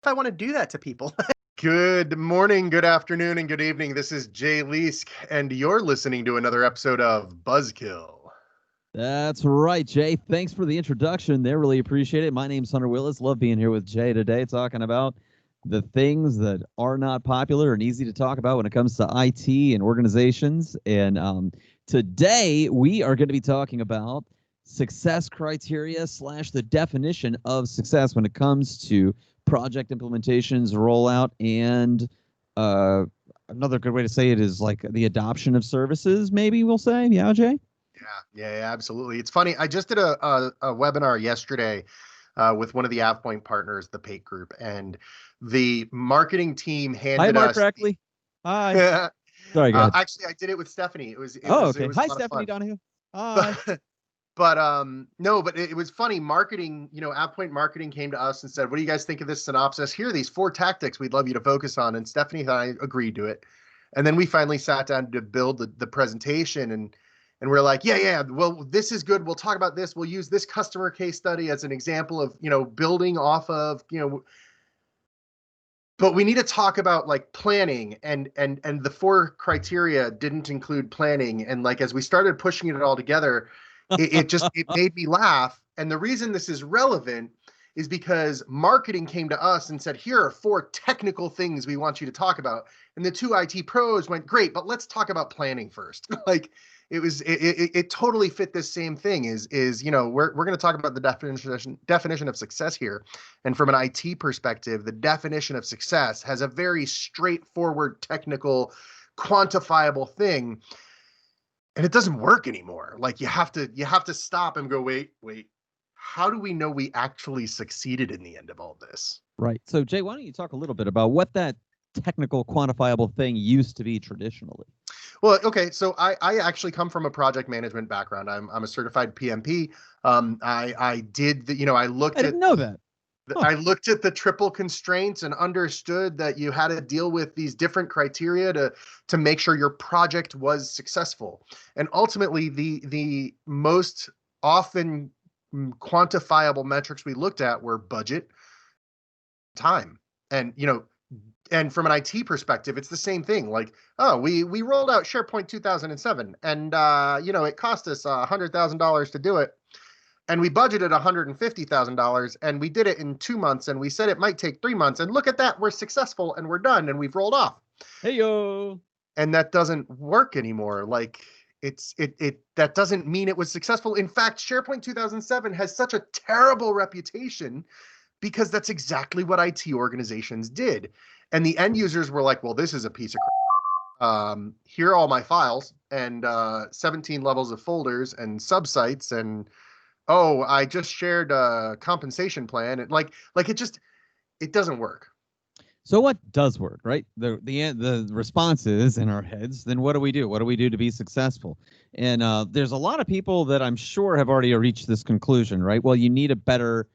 I want to do that to people. Good morning, good afternoon, and good evening. This is Jay Leask, and you're listening to another episode of Buzzkill. That's right, Jay. Thanks for the introduction there. Really appreciate it. My name's Hunter Willis. Love being here with Jay today, talking about the things that are not popular and easy to talk about when it comes to IT and organizations. And today we are going to be talking about success criteria / the definition of success when it comes to project implementations, rollout, and another good way to say it is like the adoption of services, maybe we'll say. Yeah, Jay? Yeah, absolutely. It's funny. I just did a webinar yesterday with one of the AvePoint partners, the Pate Group, and the marketing team handed Hi, Mark us. Reckley. Hi. Sorry, go ahead. Actually, I did it with Stephanie. It was okay. It was Hi, a lot of Stephanie fun. Donahue. Hi. But it was funny. Marketing, AvePoint marketing came to us and said, "What do you guys think of this synopsis? Here are these 4 tactics we'd love you to focus on." And Stephanie and I agreed to it. And then we finally sat down to build the presentation, and we're like, yeah, well, this is good. We'll talk about this. We'll use this customer case study as an example of, building off of, but we need to talk about like planning, and the 4 criteria didn't include planning. And like, as we started pushing it all together, it made me laugh. And the reason this is relevant is because marketing came to us and said, here are 4 technical things we want you to talk about. And the 2 IT pros went, great, but let's talk about planning first. Like, it totally fit this same thing is we're going to talk about the definition of success here. And from an IT perspective, the definition of success has a very straightforward, technical, quantifiable thing. And it doesn't work anymore. Like, you have to stop and go, wait, how do we know we actually succeeded in the end of all this? Right. So, Jay, why don't you talk a little bit about what that technical quantifiable thing used to be traditionally? Well, okay. So I actually come from a project management background. I'm a certified PMP. I did the, I looked I didn't know that. I looked at the triple constraints and understood that you had to deal with these different criteria to make sure your project was successful. And ultimately, the most often quantifiable metrics we looked at were budget, time, and and from an IT perspective, it's the same thing. Like, oh, we rolled out SharePoint 2007, and it cost us $100,000 to do it. And we budgeted $150,000, and we did it in 2 months, and we said it might take 3 months. And look at that, we're successful, and we're done, and we've rolled off. Hey yo! And that doesn't work anymore. Like, that doesn't mean it was successful. In fact, SharePoint 2007 has such a terrible reputation because that's exactly what IT organizations did. And the end users were like, well, this is a piece of crap. Here are all my files, and 17 levels of folders and subsites, and oh, I just shared a compensation plan. And it doesn't work. So what does work, right? The response is in our heads. Then what do we do? What do we do to be successful? And there's a lot of people that I'm sure have already reached this conclusion, right? Well, you need a better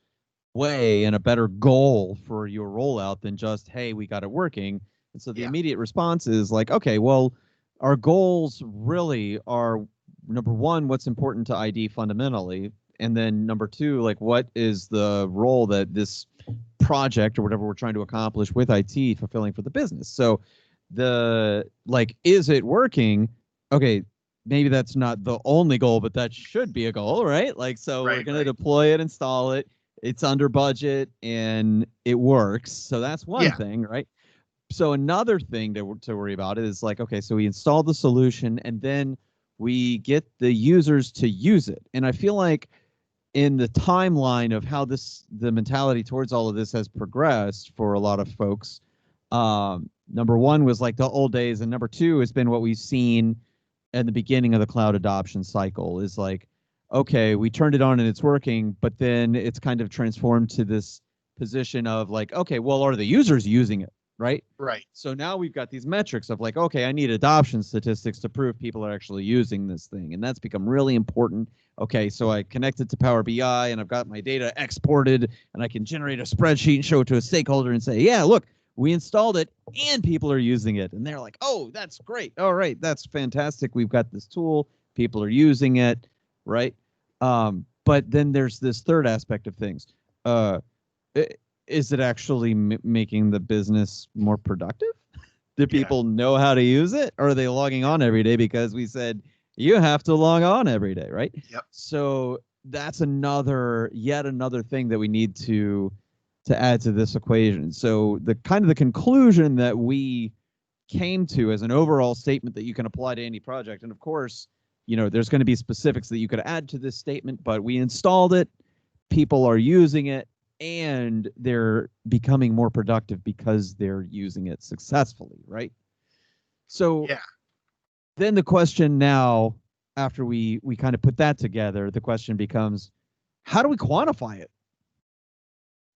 way and a better goal for your rollout than just, hey, we got it working. And so the immediate response is like, okay, well, our goals really are, number one, what's important to ID fundamentally. And then number 2, like, what is the role that this project or whatever we're trying to accomplish with IT fulfilling for the business? So is it working? Okay, maybe that's not the only goal, but that should be a goal, right? Like, so we're going to deploy it, install it. It's under budget and it works. So that's one thing, right? So another thing to worry about is like, okay, so we install the solution and then we get the users to use it. And I feel like in the timeline of how the mentality towards all of this has progressed for a lot of folks, number 1 was like the old days, and number 2 has been what we've seen at the beginning of the cloud adoption cycle is like, okay, we turned it on and it's working, but then it's kind of transformed to this position of like, okay, well, are the users using it? Right? Right. So now we've got these metrics of like, okay, I need adoption statistics to prove people are actually using this thing. And that's become really important. Okay, so I connected to Power BI and I've got my data exported and I can generate a spreadsheet and show it to a stakeholder and say, yeah, look, we installed it and people are using it. And they're like, oh, that's great. All right, that's fantastic. We've got this tool. People are using it, right? But then there's this third aspect of things. is it actually making the business more productive? Do Yeah. people know how to use it? Or are they logging on every day because we said you have to log on every day, right? Yep. So that's yet another thing that we need to add to this equation. So the kind of the conclusion that we came to as an overall statement that you can apply to any project, and of course, there's going to be specifics that you could add to this statement, but we installed it, people are using it, and they're becoming more productive because they're using it successfully, right? So yeah. Then the question now, after we kind of put that together, the question becomes, how do we quantify it?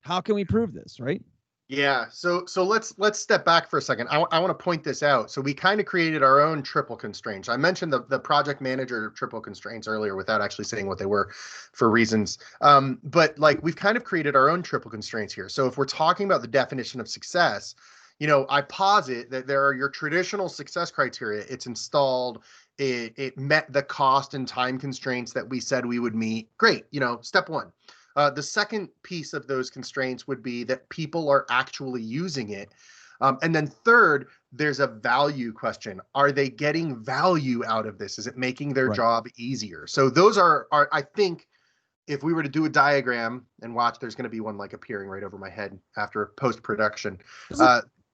How can we prove this, right? Yeah. So let's step back for a second. I want to point this out. So we kind of created our own triple constraints. I mentioned the project manager triple constraints earlier without actually saying what they were for reasons. But like we've kind of created our own triple constraints here. So if we're talking about the definition of success, I posit that there are your traditional success criteria. It's installed. It met the cost and time constraints that we said we would meet. Great. Step one. The second piece of those constraints would be that people are actually using it. And then third, there's a value question. Are they getting value out of this? Is it making their job easier? So those are, I think, if we were to do a diagram and watch, there's going to be one like appearing right over my head after post-production.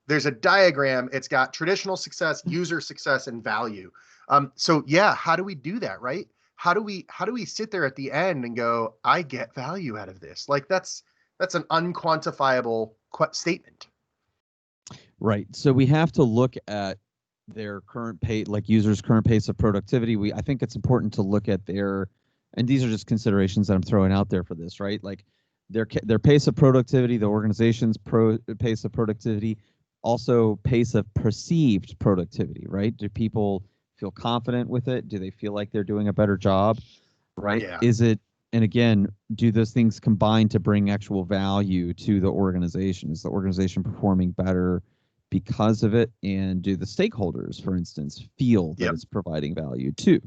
There's a diagram. It's got traditional success, user success, and value. So yeah, how do we do that, right? How do we sit there at the end and go, I get value out of this? Like that's an unquantifiable statement. Right. So we have to look at their current pace, like users' current pace of productivity. I think it's important to look at and these are just considerations that I'm throwing out there for this, right? Like their pace of productivity, the organization's pace of productivity, also pace of perceived productivity, right? Do people feel confident with it? Do they feel like they're doing a better job, right? Yeah. And again, do those things combine to bring actual value to the organization? Is the organization performing better because of it? And do the stakeholders, for instance, feel that it's providing value too?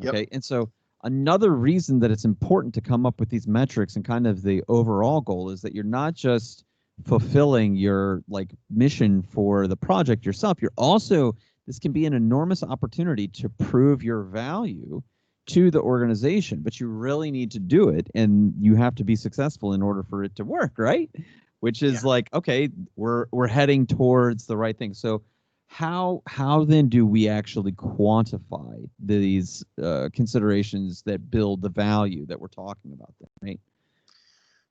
Okay. And so another reason that it's important to come up with these metrics and kind of the overall goal is that you're not just fulfilling your mission for the project yourself. You're also, this can be an enormous opportunity to prove your value to the organization, but you really need to do it, and you have to be successful in order for it to work, right? Which is okay, we're heading towards the right thing. So how then do we actually quantify these considerations that build the value that we're talking about then, right?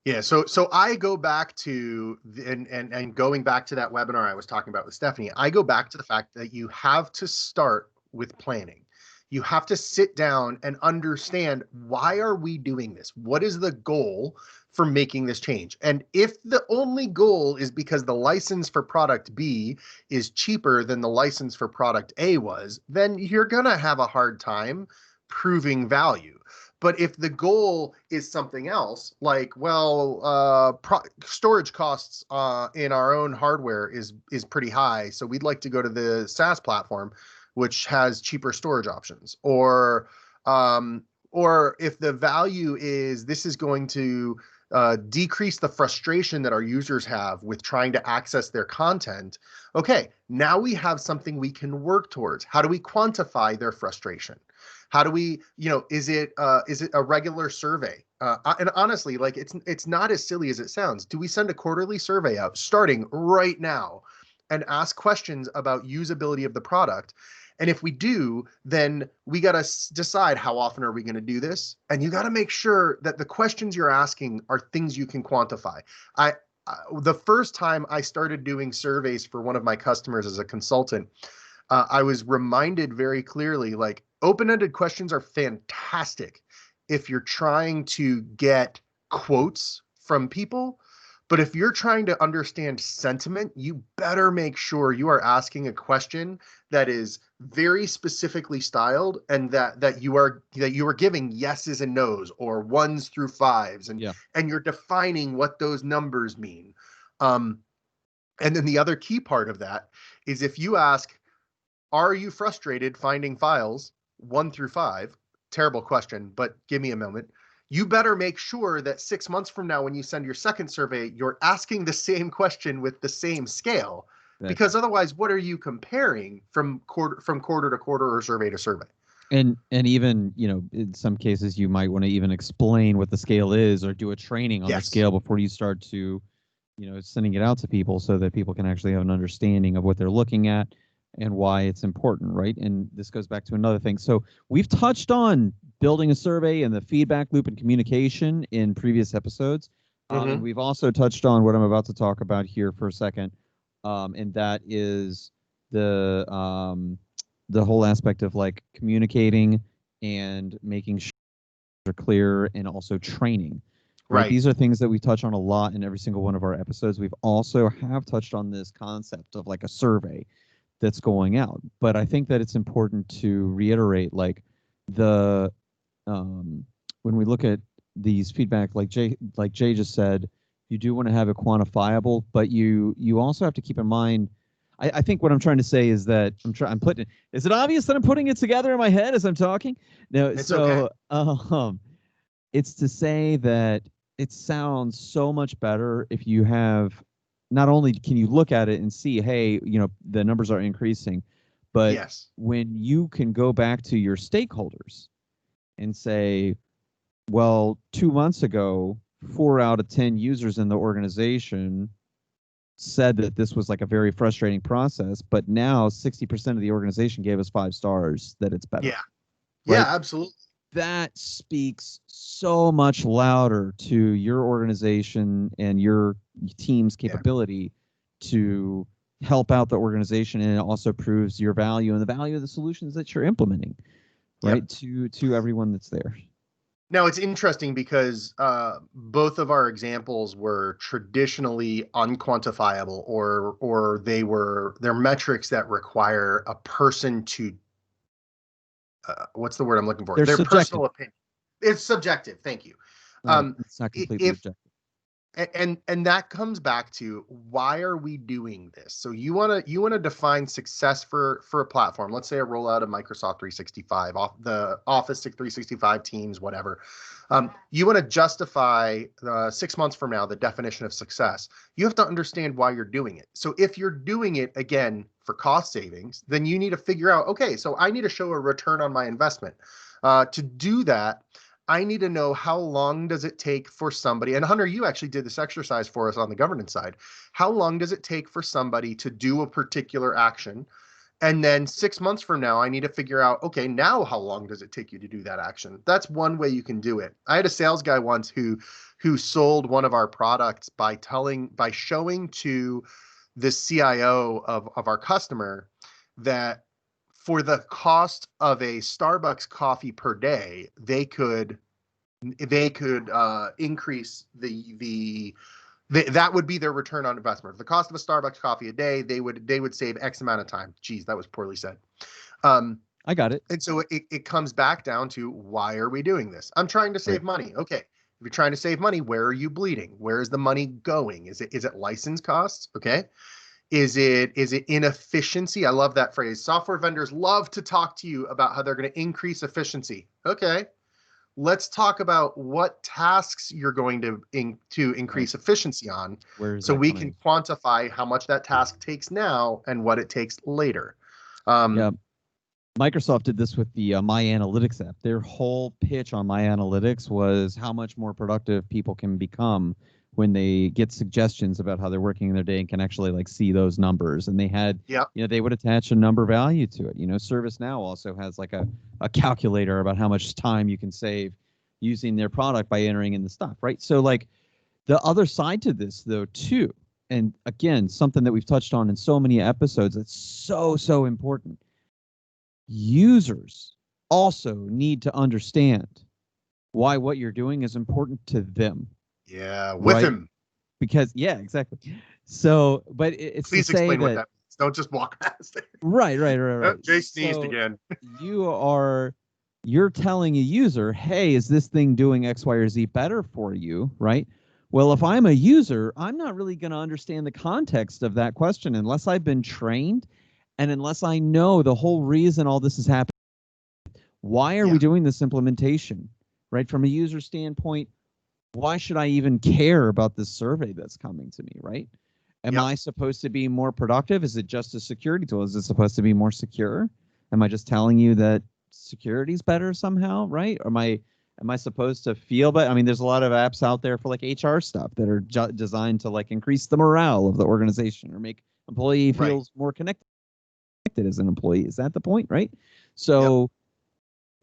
Yeah, so I go back to and going back to that webinar I was talking about with Stephanie, I go back to the fact that you have to start with planning. You have to sit down and understand, why are we doing this? What is the goal for making this change? And if the only goal is because the license for product B is cheaper than the license for product A was, then you're going to have a hard time proving value. But if the goal is something else, like, storage costs in our own hardware is pretty high, so we'd like to go to the SaaS platform, which has cheaper storage options, or if the value is this is going to decrease the frustration that our users have with trying to access their content. Okay, now we have something we can work towards. How do we quantify their frustration? How do we, is it a regular survey? And honestly, it's not as silly as it sounds. Do we send a quarterly survey out starting right now and ask questions about usability of the product? And if we do, then we got to decide, how often are we going to do this? And you got to make sure that the questions you're asking are things you can quantify. The first time I started doing surveys for one of my customers as a consultant, I was reminded very clearly, open-ended questions are fantastic if you're trying to get quotes from people. But if you're trying to understand sentiment, you better make sure you are asking a question that is very specifically styled, and that you are giving yeses and nos, or 1s through 5s, and you're defining what those numbers mean. And then the other key part of that is, if you ask, are you frustrated finding files 1 through 5? Terrible question, but give me a moment. you better make sure that 6 months from now, when you send your second survey, you're asking the same question with the same scale, because otherwise, what are you comparing from quarter to quarter or survey to survey? And even, you know, in some cases, you might want to even explain what the scale is or do a training on the scale before you start to, you know, sending it out to people so that people can actually have an understanding of what they're looking at and why it's important, right? And this goes back to another thing. So we've touched on building a survey and the feedback loop and communication in previous episodes. And we've also touched on what I'm about to talk about here for a second. And that is the whole aspect of like communicating and making sure they're clear, and also training. Right. These are things that we touch on a lot in every single one of our episodes. We've also have touched on this concept of like a survey that's going out. But I think that it's important to reiterate, like the when we look at these feedback, like Jay just said, you do want to have it quantifiable, but you also have to keep in mind. I think what I'm trying to say is that I'm putting it. Is it obvious that I'm putting it together in my head as I'm talking? No, it's so okay. It's to say that it sounds so much better if you have, not only can you look at it and see, hey, you know, the numbers are increasing, but when you can go back to your stakeholders and say, well, 2 months ago, 4 out of 10 users in the organization said that this was like a very frustrating process, but now 60% of the organization gave us 5 stars, that it's better. Yeah. Right? Yeah, absolutely. That speaks so much louder to your organization and your team's capability to help out the organization, and it also proves your value and the value of the solutions that you're implementing, right? To everyone that's there. Now, it's interesting because both of our examples were traditionally unquantifiable, or they're metrics that require a person to what's the word I'm looking for? Their personal opinion. It's subjective. Thank you. It's not completely objective. And that comes back to, why are we doing this? So you want to define success for a platform. Let's say a rollout of Microsoft 365, off the Office 365, Teams, whatever. You want to justify 6 months from now the definition of success. You have to understand why you're doing it. So if you're doing it again for cost savings, then you need to figure out, okay, so I need to show a return on my investment. To do that, I need to know, how long does it take for somebody, and Hunter, you actually did this exercise for us on the governance side. How long does it take for somebody to do a particular action? And then 6 months from now, I need to figure out, okay, now how long does it take you to do that action? That's one way you can do it. I had a sales guy once who sold one of our products by showing to the CIO of our customer that for the cost of a Starbucks coffee per day, they could increase that would be their return on investment. For the cost of a Starbucks coffee a day, they would save X amount of time. Geez, that was poorly said. I got it. And so it comes back down to, why are we doing this? I'm trying to save money. Okay. If you're trying to save money, where are you bleeding? Where is the money going? Is it license costs? Okay. Is it inefficiency? I love that phrase. Software vendors love to talk to you about how they're going to increase efficiency. Okay. Let's talk about what tasks you're going to increase efficiency on, so we can quantify how much that task takes now and what it takes later. Microsoft did this with the My Analytics app. Their whole pitch on My Analytics was how much more productive people can become when they get suggestions about how they're working in their day and can actually like see those numbers. And they had, they would attach a number value to it. ServiceNow also has like a calculator about how much time you can save using their product by entering in the stuff, right? So like the other side to this though too, and again, something that we've touched on in so many episodes, that's so important. Users also need to understand why what you're doing is important to them. Yeah, with him. Because exactly. So, but it's please to say explain what that means. Don't just walk past it. Right. Oh, Jay sneezed again. You're telling a user, hey, is this thing doing X, Y, or Z better for you, right? Well, if I'm a user, I'm not really going to understand the context of that question unless I've been trained and unless I know the whole reason all this is happening. Why are we doing this implementation? right? From a user standpoint, why should I even care about this survey that's coming to me, right? Am I supposed to be more productive? Is it just a security tool? Is it supposed to be more secure? Am I just telling you that security is better somehow, right? Or am I supposed to feel better? I mean, there's a lot of apps out there for like HR stuff that are designed to like increase the morale of the organization or make employee feels more connected as an employee. Is that the point, right? So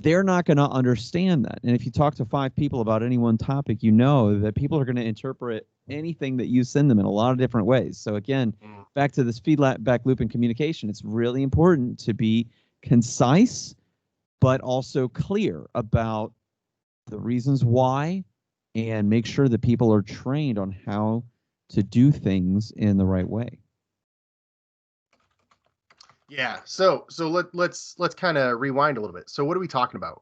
they're not going to understand that. And if you talk to 5 people about any one topic, you know that people are going to interpret anything that you send them in a lot of different ways. So again, back to this feedback loop and communication, it's really important to be concise, but also clear about the reasons why, and make sure that people are trained on how to do things in the right way. Yeah. So let's kind of rewind a little bit. So what are we talking about?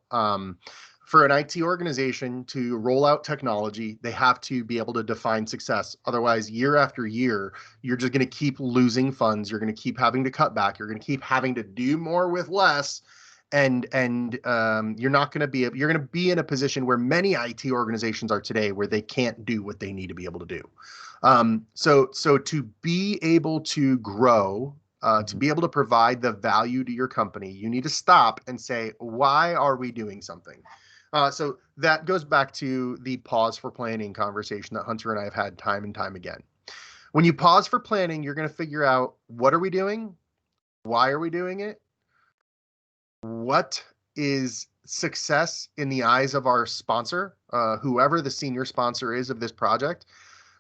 For an IT organization to roll out technology, they have to be able to define success. Otherwise, year after year, you're just going to keep losing funds. You're going to keep having to cut back. You're going to keep having to do more with less. And you're not going to be, you're going to be in a position where many IT organizations are today, where they can't do what they need to be able to do. So to be able to grow, to be able to provide the value to your company, you need to stop and say, why are we doing something? So that goes back to the pause for planning conversation that Hunter and I have had time and time again. When you pause for planning, you're going to figure out, what are we doing? Why are we doing it? What is success in the eyes of our sponsor, whoever the senior sponsor is of this project?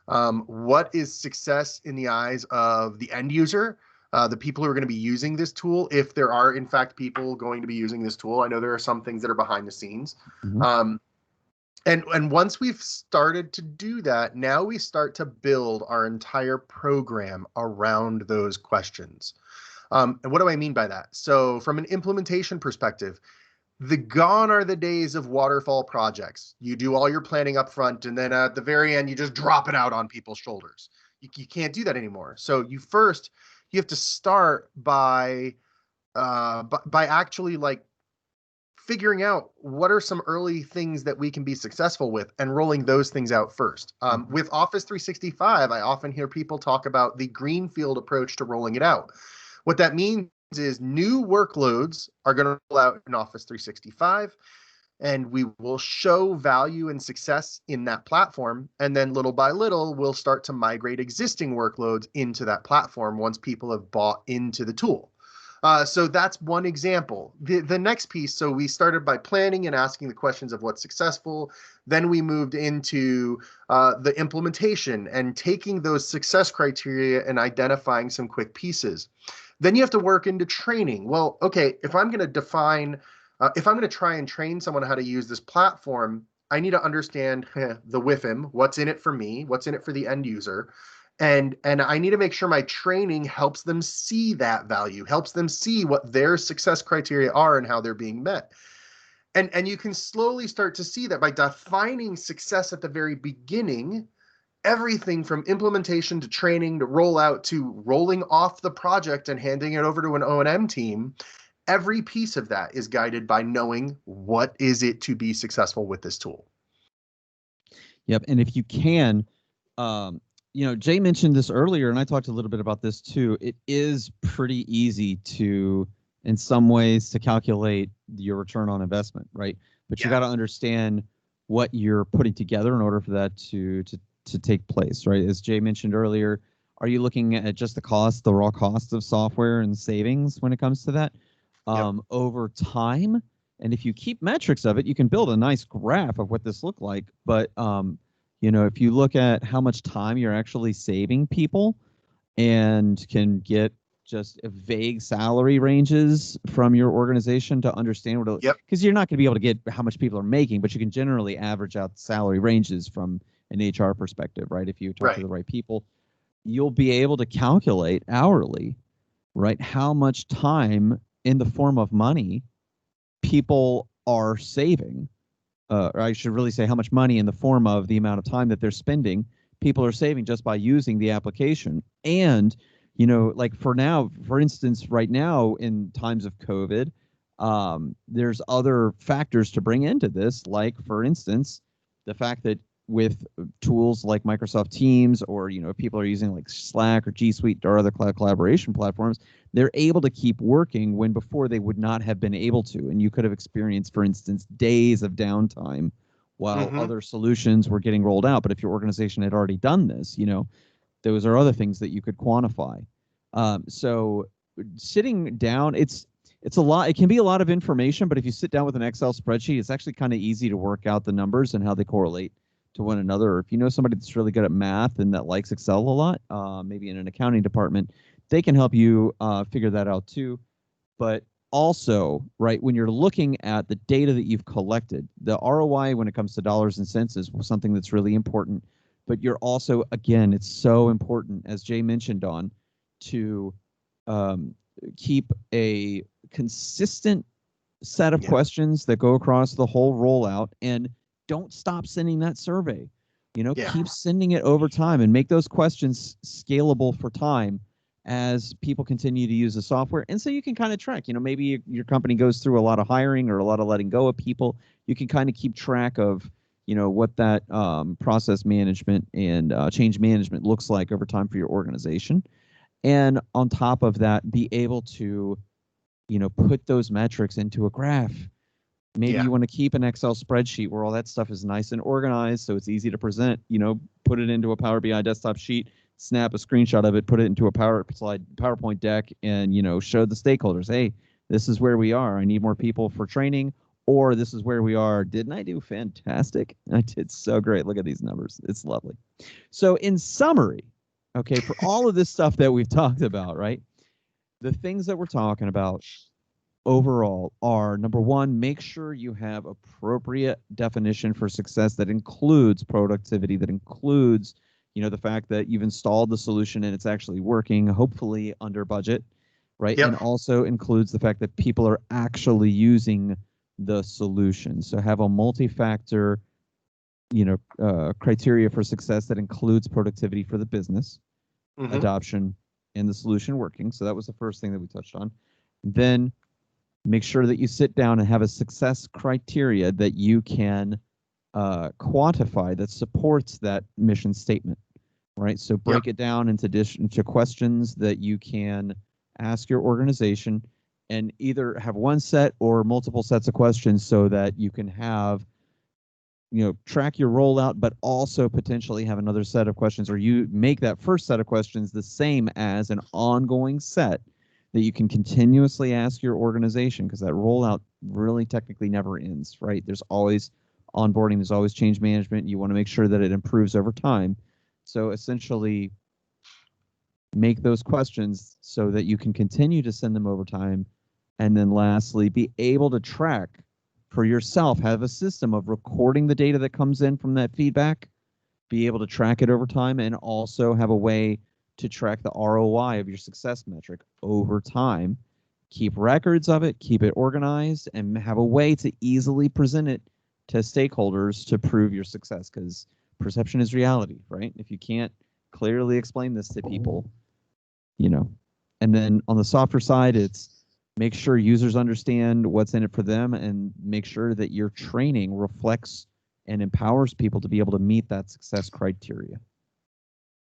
What is success in the eyes of the end user, the people who are going to be using this tool, if there are, in fact, people going to be using this tool? I know there are some things that are behind the scenes. And once we've started to do that, now we start to build our entire program around those questions. And what do I mean by that? So from an implementation perspective, gone are the days of waterfall projects. You do all your planning up front, and then at the very end, you just drop it out on people's shoulders. You can't do that anymore. So you have to start by actually like figuring out what are some early things that we can be successful with, and rolling those things out first. With Office 365, I often hear people talk about the greenfield approach to rolling it out. What that means is new workloads are going to roll out in Office 365, and we will show value and success in that platform. And then little by little, we'll start to migrate existing workloads into that platform once people have bought into the tool. So that's one example. The next piece, so we started by planning and asking the questions of what's successful. Then we moved into the implementation and taking those success criteria and identifying some quick pieces. Then you have to work into training. Well, okay, if I'm going to try and train someone how to use this platform, I need to understand the WIFM, what's in it for me, what's in it for the end user. And I need to make sure my training helps them see that value, helps them see what their success criteria are and how they're being met. And you can slowly start to see that by defining success at the very beginning, everything from implementation to training to rollout to rolling off the project and handing it over to an O&M team, every piece of that is guided by knowing what is it to be successful with this tool. Yep. And if you can, Jay mentioned this earlier, and I talked a little bit about this too. It is pretty easy to, in some ways, to calculate your return on investment, right? But you got to understand what you're putting together in order for that to take place, right? As Jay mentioned earlier, are you looking at just the raw cost of software and savings when it comes to that over time? And if you keep metrics of it, you can build a nice graph of what this looked like. But if you look at how much time you're actually saving people and can get just vague salary ranges from your organization to understand what, because you're not going to be able to get how much people are making, but you can generally average out salary ranges from an HR perspective, right? If you talk to the right people, you'll be able to calculate hourly, right? How much time in the form of money people are saving, or I should really say how much money in the form of the amount of time that they're spending, people are saving just by using the application. And, like for instance, right now in times of COVID, There's other factors to bring into this, like, for instance, the fact that with tools like Microsoft Teams, or, you know, if people are using like Slack or G Suite or other cloud collaboration platforms, they're able to keep working when before they would not have been able to. And you could have experienced, for instance, days of downtime while other solutions were getting rolled out. But if your organization had already done this, you know, those are other things that you could quantify. So sitting down, it's a lot. It can be a lot of information, but if you sit down with an Excel spreadsheet, it's actually kind of easy to work out the numbers and how they correlate to one another. Or if you know somebody that's really good at math and that likes Excel a lot, maybe in an accounting department, they can help you figure that out too. But also, right, when you're looking at the data that you've collected, the ROI when it comes to dollars and cents is something that's really important. But you're also, again, it's so important, as Jay mentioned, on to keep a consistent set of questions that go across the whole rollout, and don't stop sending that survey. You know, keep sending it over time and make those questions scalable for time as people continue to use the software. And so you can kind of track, you know, maybe your company goes through a lot of hiring or a lot of letting go of people. You can kind of keep track of, you know, what that process management and change management looks like over time for your organization. And on top of that, be able to, you know, put those metrics into a graph. Maybe you want to keep an Excel spreadsheet where all that stuff is nice and organized so it's easy to present, you know, put it into a Power BI desktop sheet, snap a screenshot of it, put it into a PowerPoint deck, and, you know, show the stakeholders, hey, this is where we are. I need more people for training, or this is where we are. Didn't I do fantastic? I did so great. Look at these numbers. It's lovely. So in summary, okay, for all of this stuff that we've talked about, right, the things that we're talking about overall are, number one, make sure you have appropriate definition for success that includes productivity, that includes, you know, the fact that you've installed the solution and it's actually working, hopefully under budget, right? And also includes the fact that people are actually using the solution. So have a multi-factor, you know, criteria for success that includes productivity for the business, adoption, and the solution working. So that was the first thing that we touched on. Then make sure that you sit down and have a success criteria that you can quantify that supports that mission statement, right? So break it down into questions that you can ask your organization, and either have one set or multiple sets of questions so that you can have, you know, track your rollout, but also potentially have another set of questions, or you make that first set of questions the same as an ongoing set that you can continuously ask your organization, because that rollout really technically never ends, right? There's always onboarding, there's always change management. You want to make sure that it improves over time. So essentially make those questions so that you can continue to send them over time. And then lastly, be able to track for yourself, have a system of recording the data that comes in from that feedback, be able to track it over time, and also have a way to track the ROI of your success metric over time. Keep records of it, keep it organized, and have a way to easily present it to stakeholders to prove your success, because perception is reality, right? If you can't clearly explain this to people, you know. And then on the softer side, it's make sure users understand what's in it for them, and make sure that your training reflects and empowers people to be able to meet that success criteria.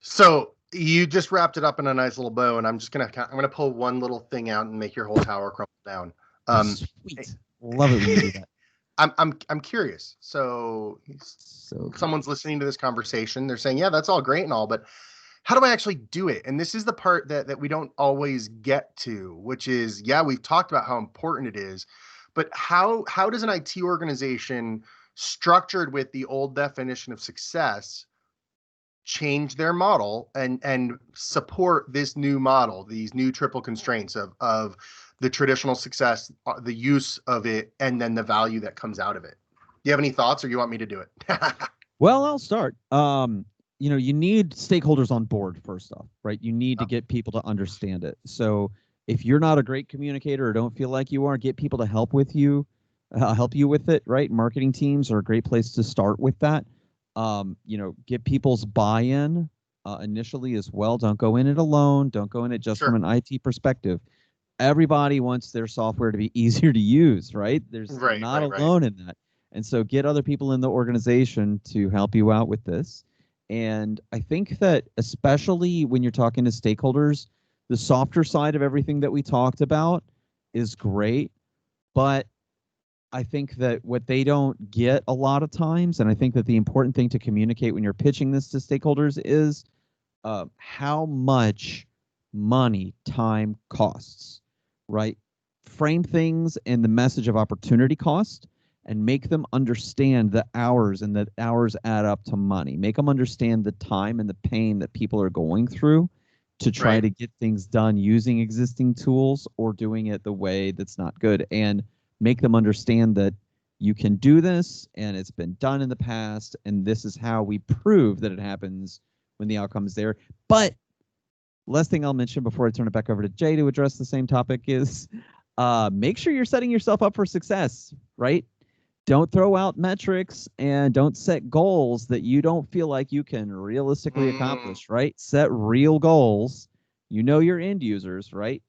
So you just wrapped it up in a nice little bow, and I'm gonna pull one little thing out and make your whole tower crumble down. Sweet, love it when you do that. I'm curious. So someone's listening to this conversation. They're saying, yeah, that's all great and all, but how do I actually do it? And this is the part that we don't always get to, which is, yeah, we've talked about how important it is, but how does an IT organization structured with the old definition of success change their model and support this new model, these new triple constraints of the traditional success, the use of it, and then the value that comes out of it? Do you have any thoughts, or you want me to do it? Well, I'll start. You know, you need stakeholders on board first off, right? You need to get people to understand it. So if you're not a great communicator or don't feel like you are, get people to help with you, help you with it, right? Marketing teams are a great place to start with that. You know, get people's buy-in initially as well. Don't go in it alone. Don't go in it just from an IT perspective. everybody wants their software to be easier to use, right? You're not alone in that. And so get other people in the organization to help you out with this. And I think that especially when you're talking to stakeholders, the softer side of everything that we talked about is great, but I think that what they don't get a lot of times, and I think that the important thing to communicate when you're pitching this to stakeholders is how much money time costs, right? Frame things in the message of opportunity cost and make them understand the hours, and that hours add up to money. Make them understand the time and the pain that people are going through to try to get things done using existing tools or doing it the way that's not good. And make them understand that you can do this and it's been done in the past, and this is how we prove that it happens when the outcome is there. But last thing I'll mention before I turn it back over to Jay to address the same topic is make sure you're setting yourself up for success, right? Don't throw out metrics and don't set goals that you don't feel like you can realistically accomplish, right? Set real goals. You know your end users, right?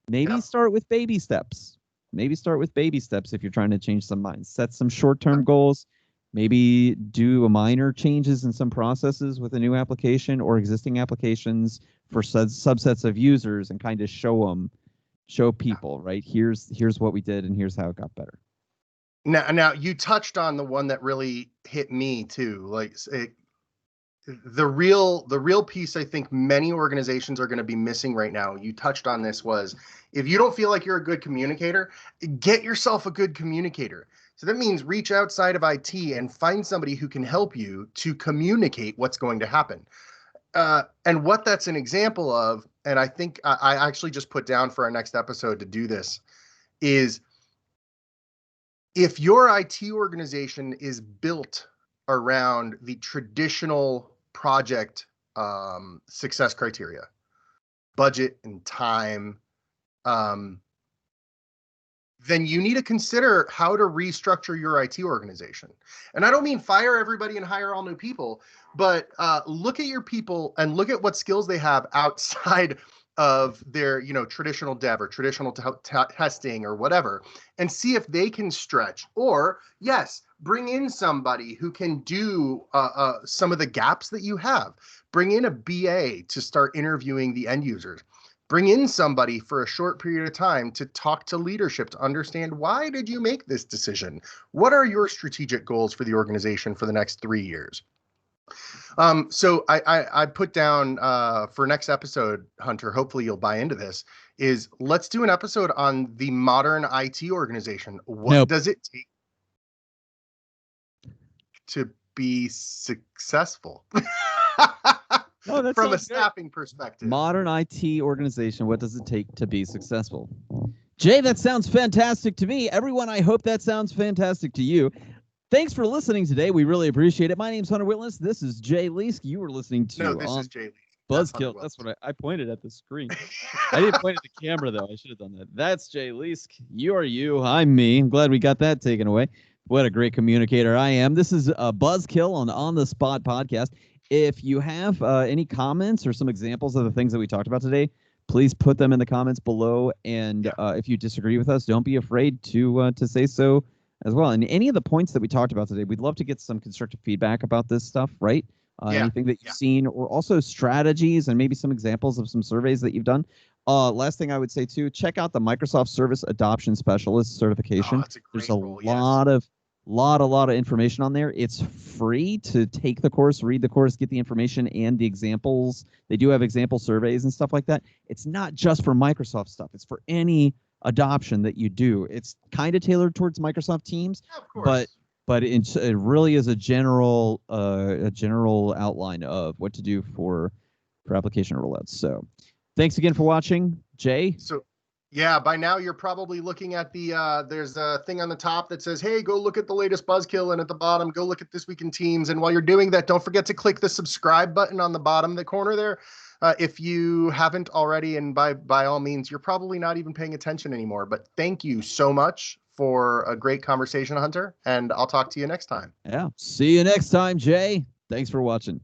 Maybe start with baby steps. Maybe start with baby steps if you're trying to change some minds. Set some short-term goals. Maybe do minor changes in some processes with a new application or existing applications for subsets of users, and kind of show people, right? Here's what we did and here's how it got better. Now you touched on the one that really hit me too. Like the real piece I think many organizations are going to be missing right now. You touched on this, was if you don't feel like you're a good communicator, get yourself a good communicator. So that means reach outside of IT and find somebody who can help you to communicate what's going to happen. And what that's an example of, and I think I actually just put down for our next episode to do this, is if your IT organization is built around the traditional project success criteria, budget and time, then you need to consider how to restructure your IT organization. And I don't mean fire everybody and hire all new people, but look at your people and look at what skills they have outside of their, traditional dev or traditional testing or whatever, and see if they can stretch. Or yes, bring in somebody who can do some of the gaps that you have. Bring in a BA to start interviewing the end users. Bring in somebody for a short period of time to talk to leadership to understand, why did you make this decision? What are your strategic goals for the organization for the next 3 years? So I put down for next episode, Hunter, hopefully you'll buy into this, is let's do an episode on the modern IT organization. What does it take to be successful? From a staffing perspective. Modern IT organization, what does it take to be successful? Jay, that sounds fantastic to me. Everyone, I hope that sounds fantastic to you. Thanks for listening today. We really appreciate it. My name's Hunter Whitlis. This is Jay Leask. You were listening to this is Jay Leask. Buzzkill. That's what I pointed at the screen. I didn't point at the camera, though. I should have done that. That's Jay Leask. You are you. I'm me. I'm glad we got that taken away. What a great communicator I am. This is a Buzzkill on the Spot podcast. If you have any comments or some examples of the things that we talked about today, please put them in the comments below. And if you disagree with us, don't be afraid to say so as well. And any of the points that we talked about today, we'd love to get some constructive feedback about this stuff, right? Anything that you've seen, or also strategies and maybe some examples of some surveys that you've done. Last thing I would say too, check out the Microsoft Service Adoption Specialist certification. There's a lot of information on there. It's free to take the course, read the course, get the information and the examples. They do have example surveys and stuff like that. It's not just for Microsoft stuff. It's for any adoption that you do. It's kind of tailored towards Microsoft Teams, but it really is a general outline of what to do for application rollouts. So thanks again for watching, Jay. So yeah, by now you're probably looking at the there's a thing on the top that says, hey, go look at the latest Buzzkill, and at the bottom, go look at This Week in Teams. And while you're doing that, don't forget to click the subscribe button on the bottom of the corner there. If you haven't already, and by all means, you're probably not even paying attention anymore. But thank you so much for a great conversation, Hunter, and I'll talk to you next time. Yeah, see you next time, Jay. Thanks for watching.